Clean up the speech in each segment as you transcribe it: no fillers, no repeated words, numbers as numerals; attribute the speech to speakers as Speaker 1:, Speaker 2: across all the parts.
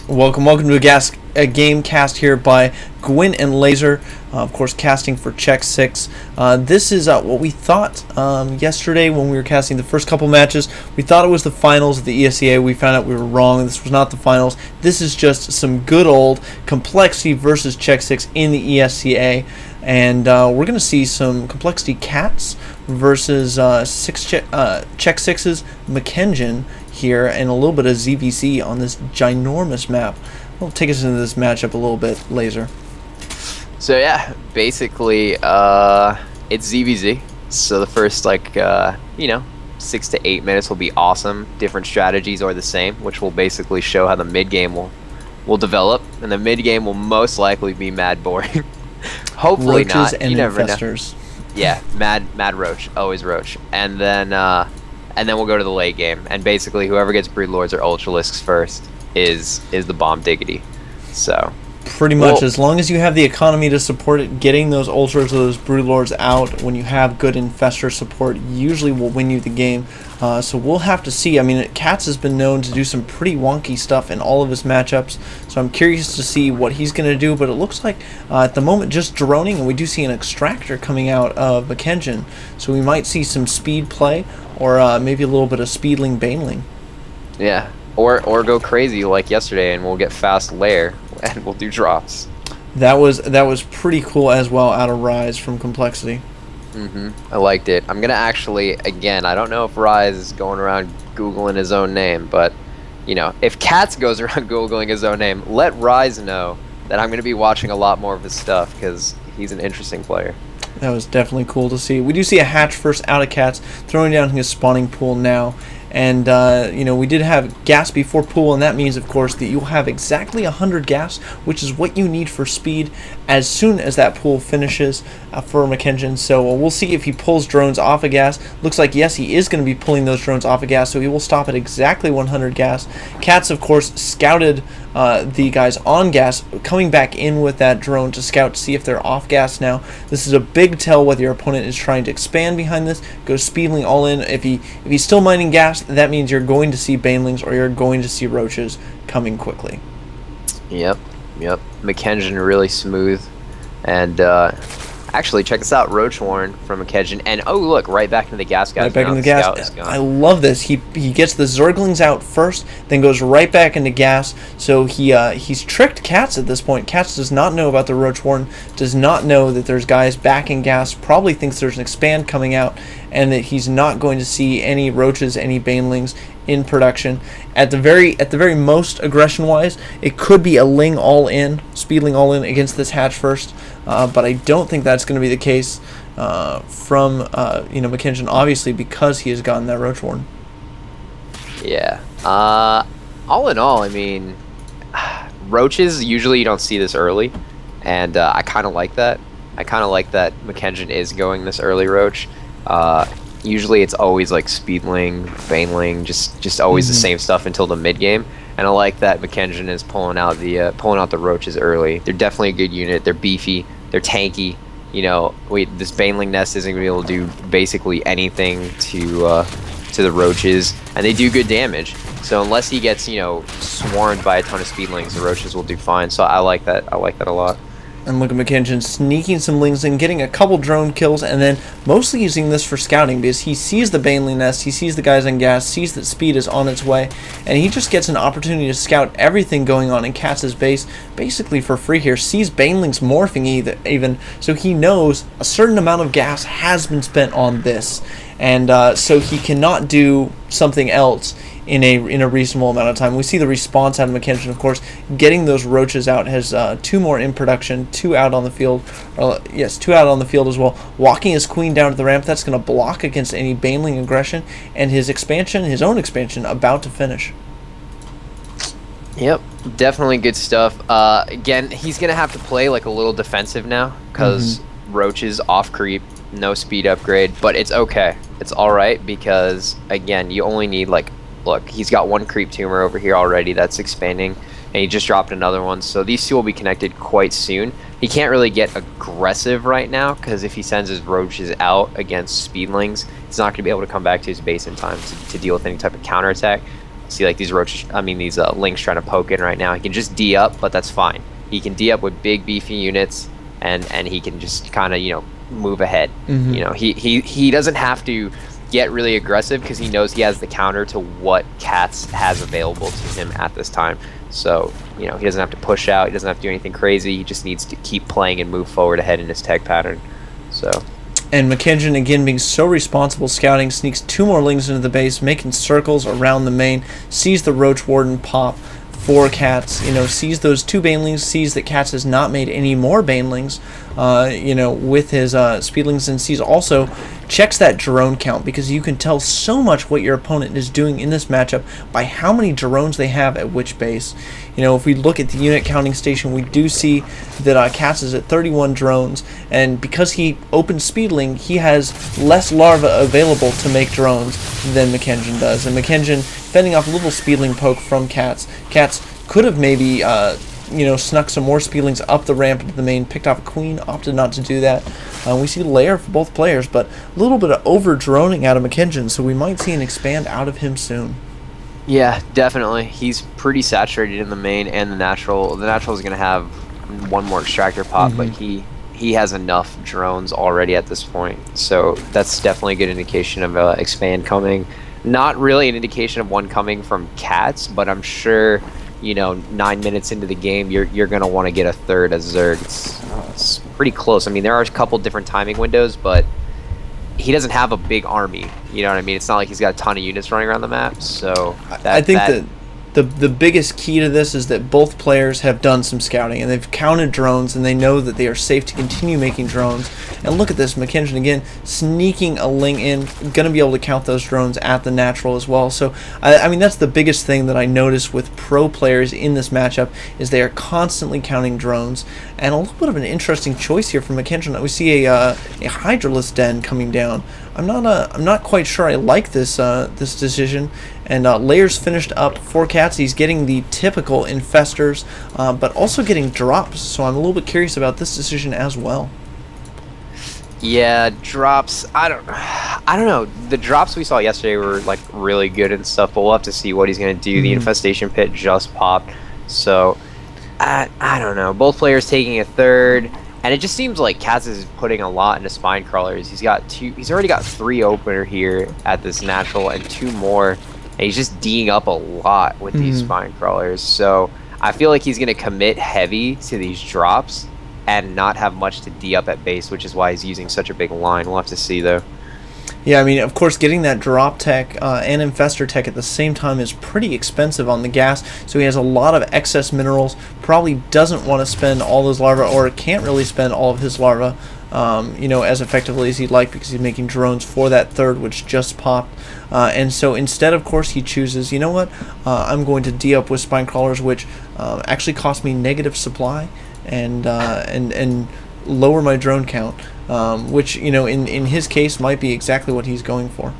Speaker 1: Welcome to a game cast here by Gwyn and Laser, of course casting for xSix. This is what we thought yesterday when we were casting the first couple matches. We thought it was the finals of the ESEA. We found out we were wrong. This was not the finals. This is just some good old Complexity versus xSix in the ESEA. And we're going to see some CoLCatz versus xSix's Mkengyn here, and a little bit of ZVZ on this ginormous map. We'll take us into this matchup a little bit, Laser.
Speaker 2: So yeah, basically it's ZVZ. So the first 6 to 8 minutes will be awesome. Different strategies are the same, which will basically show how the mid game will develop, and the mid game will most likely be mad boring. Hopefully
Speaker 1: Roaches
Speaker 2: not.
Speaker 1: And
Speaker 2: you never
Speaker 1: infestors.
Speaker 2: know. Yeah, mad roach, always roach, and then we'll go to the late game, and basically whoever gets Broodlords or Ultralisks first is the bomb diggity. So
Speaker 1: pretty much, as long as you have the economy to support it, getting those Ultras or those Broodlords out when you have good Infestor support usually will win you the game. So we'll have to see. I mean, Katz has been known to do some pretty wonky stuff in all of his matchups, so I'm curious to see what he's going to do, but it looks like at the moment just droning, and we do see an Extractor coming out of Mkengyn, so we might see some speed play, or maybe a little bit of Speedling Baneling.
Speaker 2: Yeah, or go crazy like yesterday, and we'll get fast lair, and we'll do drops.
Speaker 1: That was pretty cool as well out of Rise from Complexity.
Speaker 2: I liked it. I'm gonna actually, again, I don't know if Rise is going around Googling his own name, but if Katz goes around Googling his own name, let Rise know that I'm gonna be watching a lot more of his stuff, because he's an interesting player.
Speaker 1: That was definitely cool to see. We do see a hatch first out of Katz, throwing down his spawning pool now. And, we did have gas before pool, and that means, of course, that you'll have exactly 100 gas, which is what you need for speed as soon as that pool finishes for Mkengyn. So we'll see if he pulls drones off of gas. Looks like, yes, he is going to be pulling those drones off of gas, so he will stop at exactly 100 gas. Katz, of course, scouted the guys on gas, coming back in with that drone to scout to see if they're off gas now. This is a big tell whether your opponent is trying to expand behind this, go Speedling all in. If he's still mining gas, that means you're going to see Banelings or you're going to see Roaches coming quickly.
Speaker 2: Yep. Mkengyn really smooth, and actually check this out, Roach Warren from Mkengyn, and oh look, right back into the gas.
Speaker 1: Right back into the gas. I love this. He gets the Zerglings out first, then goes right back into gas. So he's tricked Katz at this point. Katz does not know about the Roach Warren, does not know that there's guys back in gas, probably thinks there's an expand coming out, and that he's not going to see any Roaches, any Banelings in production. At the very most, aggression wise, it could be a Ling all in, Speedling all in against this hatch first, but I don't think that's going to be the case from Mkengyn, obviously, because he has gotten that Roach Warren.
Speaker 2: Yeah. All in all, I mean, Roaches, usually you don't see this early, and I kind of like that. I kind of like that Mkengyn is going this early Roach. Usually it's always like Speedling, Baneling, just always the same stuff until the mid game. And I like that Mkengyn is pulling out the Roaches early. They're definitely a good unit. They're beefy. They're tanky. This Baneling nest isn't gonna be able to do basically anything to the Roaches, and they do good damage. So unless he gets swarmed by a ton of Speedlings, the Roaches will do fine. So I like that. I like that a lot.
Speaker 1: And look at Mkengyn sneaking some Lings in, getting a couple drone kills, and then mostly using this for scouting, because he sees the Baneling nest, he sees the guys on gas, sees that speed is on its way, and he just gets an opportunity to scout everything going on in Katz's base, basically for free here. Sees Banelings morphing even, so he knows a certain amount of gas has been spent on this, and so he cannot do something else in a reasonable amount of time. We see the response out of Mkengyn, of course, getting those Roaches out, has 2 more in production, 2 out on the field, yes, 2 out on the field as well, walking his queen down to the ramp. That's going to block against any Baneling aggression, and his own expansion, about to finish.
Speaker 2: Yep, definitely good stuff. Again, he's going to have to play like a little defensive now, because Roaches off creep, no speed upgrade, but it's okay. It's alright, because, again, you only need look, he's got 1 creep tumor over here already that's expanding, and he just dropped another one, so these 2 will be connected quite soon. He can't really get aggressive right now, because if he sends his Roaches out against Speedlings, he's not going to be able to come back to his base in time to deal with any type of counterattack. See like these roaches, I mean these lynx trying to poke in right now. He can just D up, but that's fine. He can D up with big beefy units, and he can just kind of, you know, move ahead. You know, he doesn't have to get really aggressive because he knows he has the counter to what Catz has available to him at this time. So, you know, he doesn't have to push out, he doesn't have to do anything crazy, he just needs to keep playing and move forward ahead in his tech pattern. So,
Speaker 1: and Mkengyn, again, being so responsible, scouting, sneaks 2 more lings into the base, making circles around the main, sees the Roach Warden pop for Catz, you know, sees those 2 banelings, sees that Catz has not made any more banelings, you know, with his speedlings, and sees also, checks that drone count, because you can tell so much what your opponent is doing in this matchup by how many drones they have at which base. You know, if we look at the unit counting station, we do see that Catz is at 31 drones, and because he opened speedling, he has less larvae available to make drones than Mkengyn does, and Mkengyn fending off a little speedling poke from Catz. Catz could have maybe you know, snuck some more speedlings up the ramp into the main, picked off a queen, opted not to do that. We see lair for both players, but a little bit of over droning out of Mkengyn, so we might see an expand out of him soon.
Speaker 2: Yeah, definitely. He's pretty saturated in the main and the natural. The natural is going to have 1 more extractor pop, but he has enough drones already at this point, so that's definitely a good indication of expand coming. Not really an indication of one coming from Catz, but I'm sure, you know, 9 minutes into the game, you're gonna want to get a third as Zerg. It's pretty close. I mean, there are a couple different timing windows, but he doesn't have a big army. You know what I mean? It's not like he's got a ton of units running around the map. So
Speaker 1: I think that the biggest key to this is that both players have done some scouting, and they've counted drones, and they know that they are safe to continue making drones. And look at this, Mkengyn again sneaking a ling in, going to be able to count those drones at the natural as well. So I mean, that's the biggest thing that I notice with pro players in this matchup, is they are constantly counting drones. And a little bit of an interesting choice here from Mkengyn. We see a Hydralisk Den coming down. I'm not quite sure I like this this decision. And layers finished up for Catz. He's getting the typical infestors, but also getting drops. So I'm a little bit curious about this decision as well.
Speaker 2: Yeah, drops. I don't know. The drops we saw yesterday were like really good and stuff, but we'll have to see what he's gonna do. The infestation pit just popped, so I don't know. Both players taking a third. And it just seems like Catz is putting a lot into spine crawlers. He's already got 3 opener here at this natural and 2 more. And he's just D'ing up a lot with these spine crawlers. So I feel like he's gonna commit heavy to these drops and not have much to D up at base, which is why he's using such a big line. We'll have to see though.
Speaker 1: Yeah, I mean, of course, getting that drop tech and infestor tech at the same time is pretty expensive on the gas, so he has a lot of excess minerals, probably doesn't want to spend all those larvae, or can't really spend all of his larvae, you know, as effectively as he'd like, because he's making drones for that third, which just popped. And so instead, of course, he chooses, you know what, I'm going to D up with spine crawlers, which actually cost me negative supply, and lower my drone count, which, you know, in his case might be exactly what he's going for.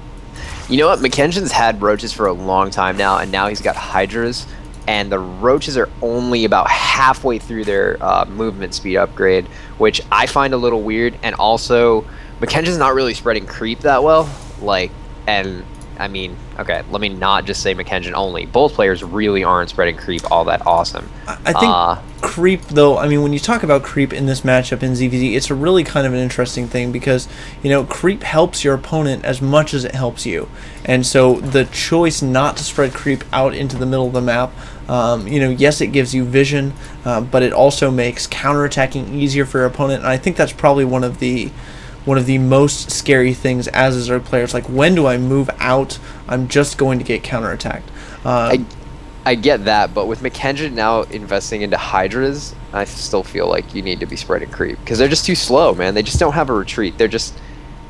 Speaker 2: You know what, Mkengyn's had roaches for a long time now, and now he's got hydras, and the roaches are only about halfway through their movement speed upgrade, which I find a little weird. And also, Mkengyn's not really spreading creep that well, like, and I mean, okay, let me not just say Mkengyn only. Both players really aren't spreading creep all that awesome.
Speaker 1: I think creep, though, I mean, when you talk about creep in this matchup in ZVZ, it's a really kind of an interesting thing, because, you know, creep helps your opponent as much as it helps you. And so the choice not to spread creep out into the middle of the map, you know, yes, it gives you vision, but it also makes counterattacking easier for your opponent. And I think that's probably one of the most scary things as a Zerg player. It's like, when do I move out? I'm just going to get counterattacked.
Speaker 2: I get that, but with Mkengyn now investing into hydras, I still feel like you need to be spreading creep, because they're just too slow, man. They just don't have a retreat. They're just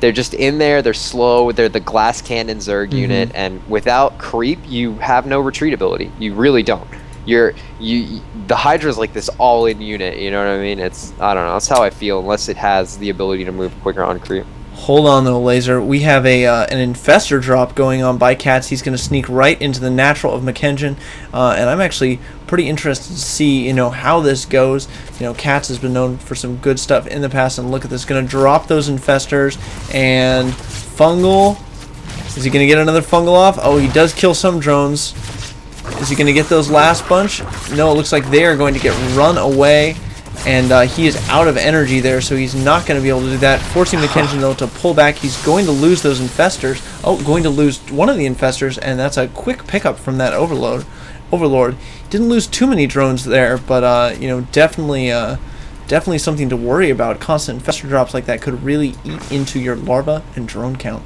Speaker 2: in there. They're slow. They're the glass cannon Zerg unit, and without creep, you have no retreat ability. You really don't. The Hydra is like this all-in unit, you know what I mean? I don't know, that's how I feel, unless it has the ability to move quicker on creep.
Speaker 1: Hold on though, Laser. We have an infestor drop going on by Catz. He's going to sneak right into the natural of Mkengyn, and I'm actually pretty interested to see, you know, how this goes. You know, Catz has been known for some good stuff in the past, and look at this, going to drop those infestors, and fungal. Is he going to get another fungal off? Oh, he does kill some drones. Is he going to get those last bunch? No, it looks like they are going to get run away. And he is out of energy there, so he's not going to be able to do that. Forcing Mkengyn, though, to pull back. He's going to lose those infestors. Oh, going to lose one of the infestors, and that's a quick pickup from that Overlord. Didn't lose too many drones there, but, you know, definitely something to worry about. Constant infestor drops like that could really eat into your larva and drone count.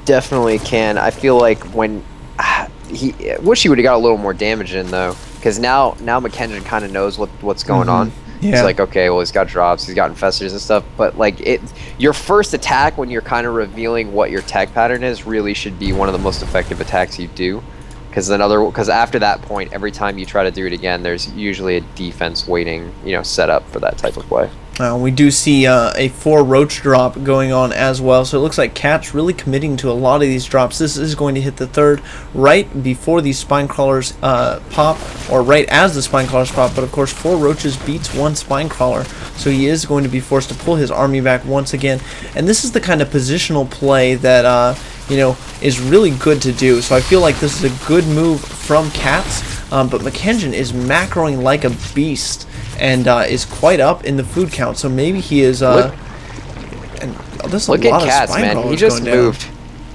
Speaker 2: Definitely can. I feel like when... wish he would have got a little more damage in, though, because now Mkengyn kind of knows what's going on. Yeah. He's like, okay, well, he's got drops, he's got infestors and stuff, but like your first attack when you're kind of revealing what your tech pattern is really should be one of the most effective attacks you do, because after that point, every time you try to do it again, there's usually a defense waiting, you know, set up for that type of play.
Speaker 1: We do see a 4 roach drop going on as well, so it looks like Cat's really committing to a lot of these drops. This is going to hit the 3rd right before these spine crawlers pop, or right as the spine crawlers pop, but of course 4 roaches beats 1 spine crawler, so he is going to be forced to pull his army back once again. And this is the kind of positional play that you know, is really good to do, so I feel like this is a good move from Catz, but Mkengyn is macroing like a beast. And is quite up in the food count, so maybe he is.
Speaker 2: Look
Speaker 1: at
Speaker 2: Catz, man.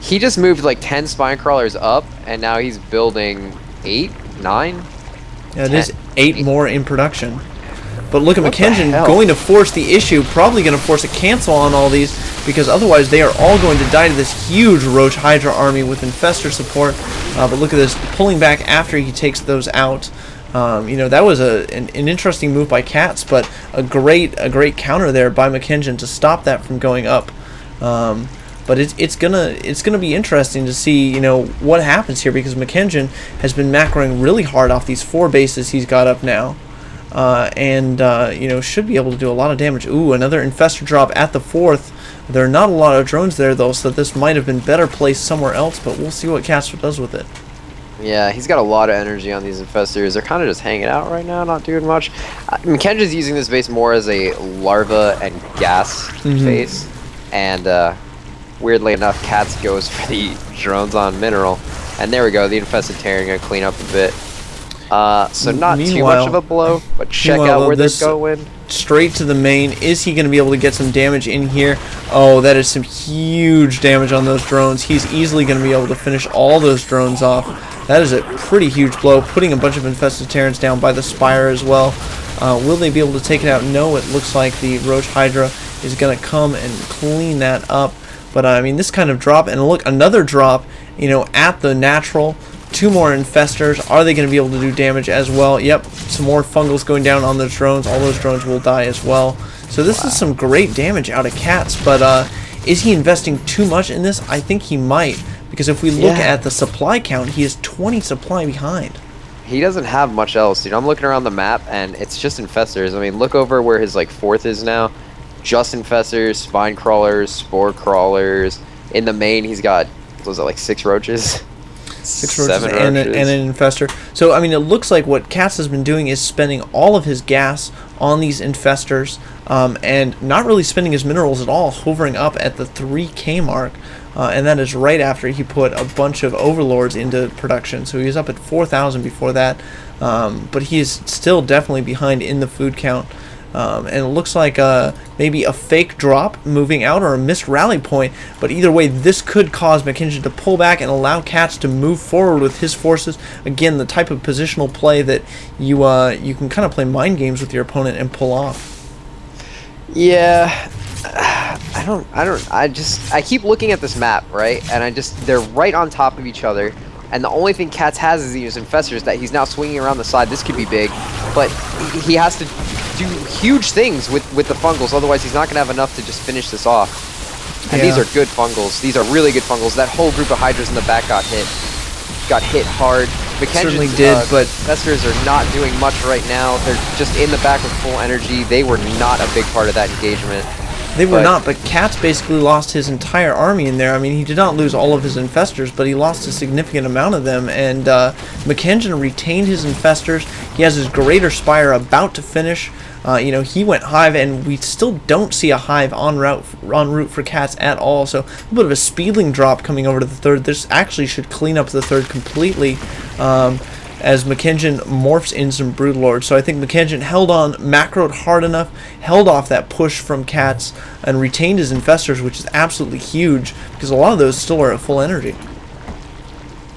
Speaker 2: He just moved like 10 spine crawlers up, and now he's building 8, 9.
Speaker 1: Yeah, it is 8 more in production. But look at Mkengyn going to force the issue, probably going to force a cancel on all these, because otherwise they are all going to die to this huge Roach Hydra army with infestor support. But look at this, pulling back after he takes those out. You know, that was an interesting move by Catz, but a great counter there by Mkengyn to stop that from going up. But it's gonna be interesting to see, you know, what happens here, because Mkengyn has been macroing really hard off these 4 bases he's got up now, and you know, should be able to do a lot of damage. Ooh, another infestor drop at the 4th. There are not a lot of drones there though, so this might have been better placed somewhere else, but we'll see what Catz does with it.
Speaker 2: Yeah, he's got a lot of energy on these infestors. They're kind of just hanging out right now, not doing much. Mkengyn's using this base more as a larva and gas base, and weirdly enough, Catz goes for the drones on mineral. And there we go, the infested Terran gonna clean up a bit. So not too much of a blow, but check out where they're going.
Speaker 1: Straight to the main. Is he going to be able to get some damage in here? Oh, that is some huge damage on those drones. He's easily going to be able to finish all those drones off. That is a pretty huge blow, putting a bunch of infested Terrans down by the Spire as well. Will they be able to take it out? No, it looks like the Roach Hydra is going to come and clean that up. But I mean, this kind of drop, and look, another drop, you know, at the natural. 2 more infestors. Are they going to be able to do damage as well? Yep, some more fungals going down on those drones. All those drones will die as well. So this is some great damage out of Catz, but is he investing too much in this? I think he might, because if we look at the supply count, he is 20 supply behind.
Speaker 2: He doesn't have much else. You know, I'm looking around the map, and it's just infestors. I mean, look over where his like 4th is now. Just infestors, spine crawlers, spore crawlers. In the main, he's got, what was it, like 6 roaches?
Speaker 1: 6 roaches and an infestor. So, I mean, it looks like what Catz has been doing is spending all of his gas on these infestors, and not really spending his minerals at all, hovering up at the 3K mark. And that is right after he put a bunch of overlords into production. So he was up at 4,000 before that, but he is still definitely behind in the food count. And it looks like maybe a fake drop moving out or a missed rally point, but either way, this could cause Mkengyn to pull back and allow Catz to move forward with his forces. Again, the type of positional play that you can kind of play mind games with your opponent and pull off.
Speaker 2: Yeah, I keep looking at this map, right, and they're right on top of each other. And the only thing Catz has is these infestors that he's now swinging around the side. This could be big, but he has to do huge things with the fungals. Otherwise, he's not going to have enough to just finish this off. And these are good fungals. These are really good fungals. That whole group of Hydras in the back got hit hard.
Speaker 1: Certainly did, but
Speaker 2: infestors are not doing much right now. They're just in the back with full energy. They were not a big part of that engagement.
Speaker 1: They were not, but Catz basically lost his entire army in there. I mean, he did not lose all of his infestors, but he lost a significant amount of them, and Mkengyn retained his infestors. He has his Greater Spire about to finish. You know, he went Hive, and we still don't see a Hive en route for Catz at all, so a little bit of a speedling drop coming over to the 3rd. This actually should clean up the 3rd completely. as Mkengyn morphs in some Broodlords. So I think Mkengyn held on, macroed hard enough, held off that push from Catz, and retained his Infestors, which is absolutely huge, because a lot of those still are at full energy.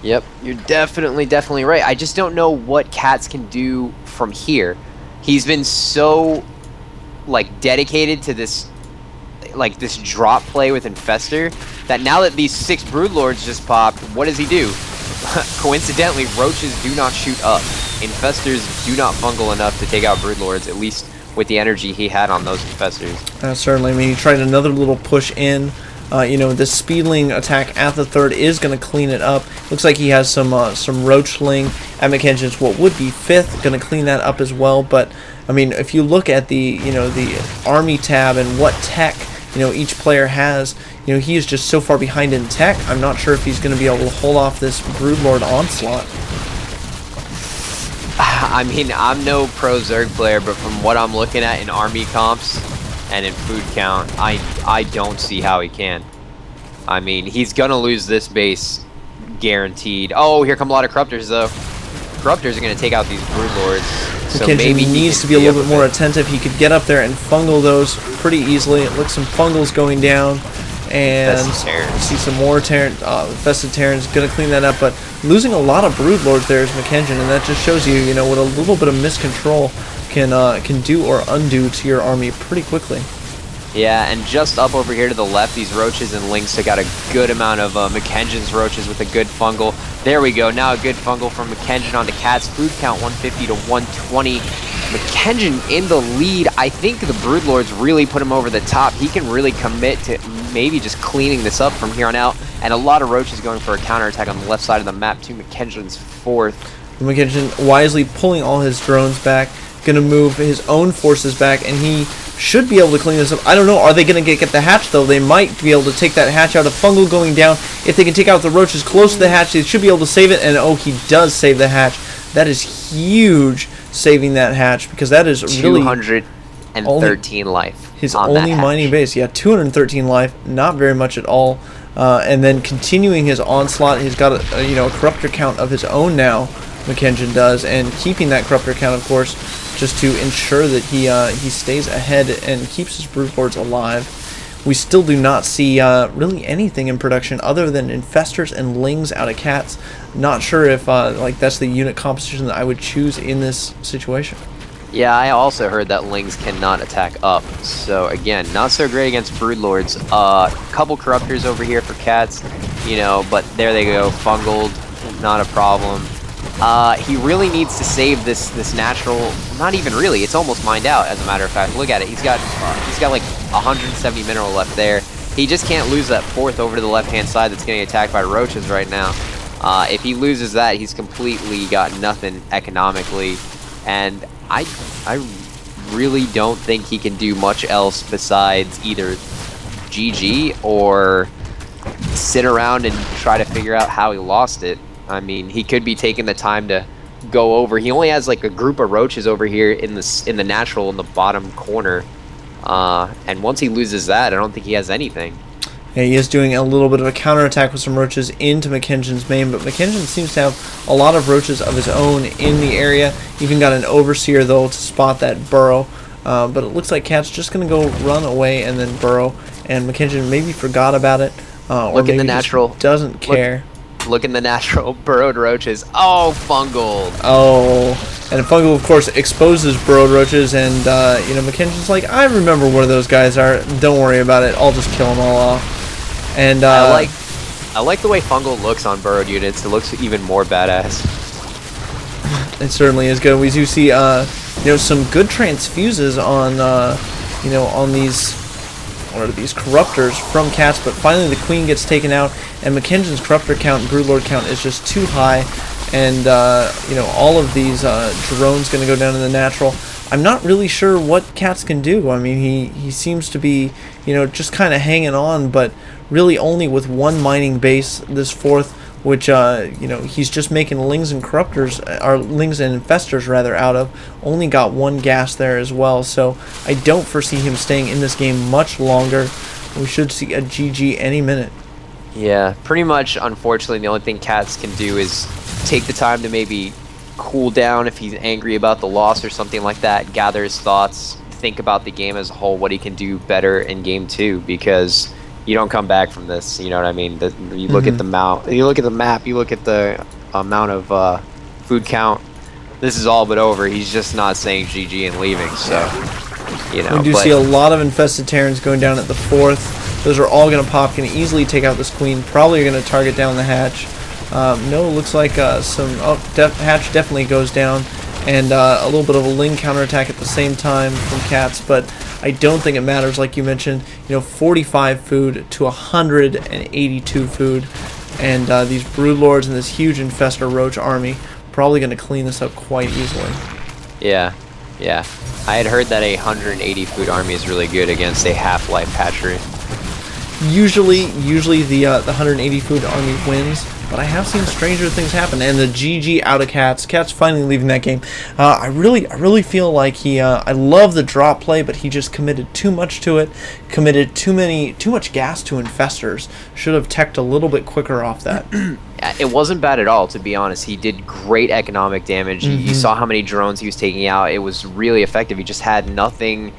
Speaker 2: Yep, you're definitely right. I just don't know what Catz can do from here. He's been so, like, dedicated to this, like, this drop play with Infestor, that now that these 6 Broodlords just popped, what does he do? Coincidentally, Roaches do not shoot up. Infestors do not fungal enough to take out Broodlords, at least with the energy he had on those Infestors.
Speaker 1: Certainly. I mean, he tried another little push in. You know, this Speedling attack at the 3rd is going to clean it up. Looks like he has some Roachling at Mkengyn's what would be 5th, going to clean that up as well. But I mean, if you look at the, you know, the army tab and what tech, you know, each player has, you know, he is just so far behind in tech. I'm not sure if he's going to be able to hold off this Broodlord onslaught.
Speaker 2: I mean, I'm no pro Zerg player, but from what I'm looking at in army comps and in food count, I don't see how he can. I mean, he's gonna lose this base, guaranteed. Oh, here come a lot of Corruptors, though. Corruptors are gonna take out these Broodlords. So maybe
Speaker 1: he needs to be a little bit more attentive. He could get up there and fungal those pretty easily. It looks some fungals going down, and see some more infested Terrans. Gonna clean that up, but losing a lot of Broodlords there is Mkengyn, and that just shows you, you know, what a little bit of miscontrol can do or undo to your army pretty quickly.
Speaker 2: Yeah, and just up over here to the left, these Roaches and Lynx took out a good amount of Mkengyn's Roaches with a good fungal. There we go, now a good fungal from Mkengyn onto Catz. Food count 150 to 120. Mkengyn in the lead. I think the Broodlords really put him over the top. He can really commit to maybe just cleaning this up from here on out. And a lot of Roaches going for a counterattack on the left side of the map to Mkengyn's 4th.
Speaker 1: Mkengyn wisely pulling all his drones back, gonna move his own forces back, and he should be able to clean this up. I don't know, are they gonna get the hatch though? They might be able to take that hatch out. A fungal going down. If they can take out the Roaches close to the hatch, they should be able to save it, and oh, he does save the hatch. That is huge, saving that hatch, because that is really
Speaker 2: 213 life.
Speaker 1: His only mining base. Yeah, 213 life, not very much at all. And then continuing his onslaught, he's got a you know, a Corruptor count of his own now. Mkengyn does, and keeping that Corruptor count, of course, just to ensure that he stays ahead and keeps his Broodlords alive. We still do not see really anything in production other than Infestors and Lings out of Catz. Not sure if like that's the unit composition that I would choose in this situation.
Speaker 2: Yeah, I also heard that Lings cannot attack up, so again, not so great against Broodlords. Couple Corruptors over here for Catz, you know, but there they go, fungaled, not a problem. He really needs to save this natural. Not even really. It's almost mined out. As a matter of fact, look at it. He's got like 170 mineral left there. He just can't lose that 4th over to the left-hand side that's getting attacked by Roaches right now. If he loses that, he's completely got nothing economically, and I really don't think he can do much else besides either GG or sit around and try to figure out how he lost it. I mean, he could be taking the time to go over. He only has like a group of Roaches over here in the natural in the bottom corner, and once he loses that, I don't think he has anything.
Speaker 1: Yeah, he is doing a little bit of a counterattack with some Roaches into Mkengyn's main, but Mkengyn seems to have a lot of Roaches of his own in the area. Even got an Overseer, though, to spot that burrow. But it looks like Catz just going to go run away and then burrow, and Mkengyn maybe forgot about it, or
Speaker 2: look
Speaker 1: maybe
Speaker 2: in the natural.
Speaker 1: Doesn't care.
Speaker 2: Look in the natural burrowed Roaches. Oh, fungal.
Speaker 1: Oh, and fungal, of course, exposes burrowed Roaches, and you know, Mkengyn's like, I remember where those guys are. Don't worry about it. I'll just kill them all off. And
Speaker 2: I like the way fungal looks on burrowed units. It looks even more badass.
Speaker 1: It certainly is good. We do see you know, some good transfuses on you know, on these, what are these, Corruptors from Catz, but finally the Queen gets taken out, and Mkengyn's Corruptor count and Broodlord count is just too high, and you know, all of these drones going to go down in the natural. I'm not really sure what Catz can do. I mean, he seems to be, you know, just kind of hanging on, but really only with one mining base, this 4th, which you know, he's just making Lings and Corruptors, or Lings and Infestors rather, out of. Only got one gas there as well, so I don't foresee him staying in this game much longer. We should see a GG any minute.
Speaker 2: Yeah, pretty much, unfortunately, the only thing Catz can do is take the time to maybe cool down if he's angry about the loss or something like that, gather his thoughts, think about the game as a whole, what he can do better in game 2, because you don't come back from this, you know what I mean? You look at the map, you look at the amount of food count, this is all but over. He's just not saying GG and leaving, so, you know.
Speaker 1: We do see a lot of infested Terrans going down at the 4th. Those are all going to pop, going to easily take out this queen, probably going to target down the hatch. No, looks like hatch definitely goes down, and a little bit of a Ling counterattack at the same time from Katz, but I don't think it matters. Like you mentioned, 45 food to 182 food, and these Broodlords and this huge Infestor Roach army probably going to clean this up quite easily.
Speaker 2: Yeah. I had heard that a 180 food army is really good against a half-life hatchery.
Speaker 1: Usually the 180 food army wins, but I have seen stranger things happen, and the GG out of Katz. Katz finally leaving that game. I really feel like I love the drop play, but he just committed too much to it, committed too much gas to Infestors. Should have teched a little bit quicker off that.
Speaker 2: It wasn't bad at all, to be honest. He did great economic damage. You saw how many drones he was taking out. It was really effective. He just had nothing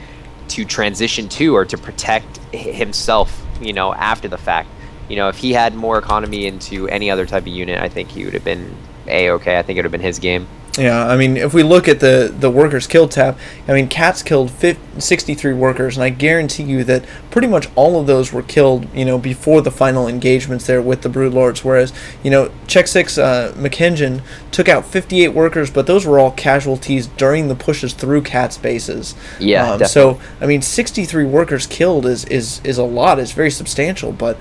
Speaker 2: to transition to or to protect himself, after the fact. If he had more economy into any other type of unit, I think he would have been A-okay. I think it would have been his game.
Speaker 1: Yeah, I mean, if we look at the workers killed tab, I mean, Katz killed 63 workers, and I guarantee you that pretty much all of those were killed, before the final engagements there with the Broodlords, whereas, xSixMkengyn took out 58 workers, but those were all casualties during the pushes through Katz bases.
Speaker 2: Yeah,
Speaker 1: so, I mean, 63 workers killed is a lot, it's very substantial, but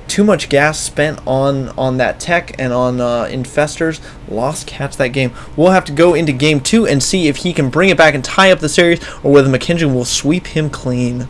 Speaker 1: too much gas spent on that tech and on Infestors lost Katz that game. We'll have to go into game 2 and see if he can bring it back and tie up the series, or whether Mkengyn will sweep him clean.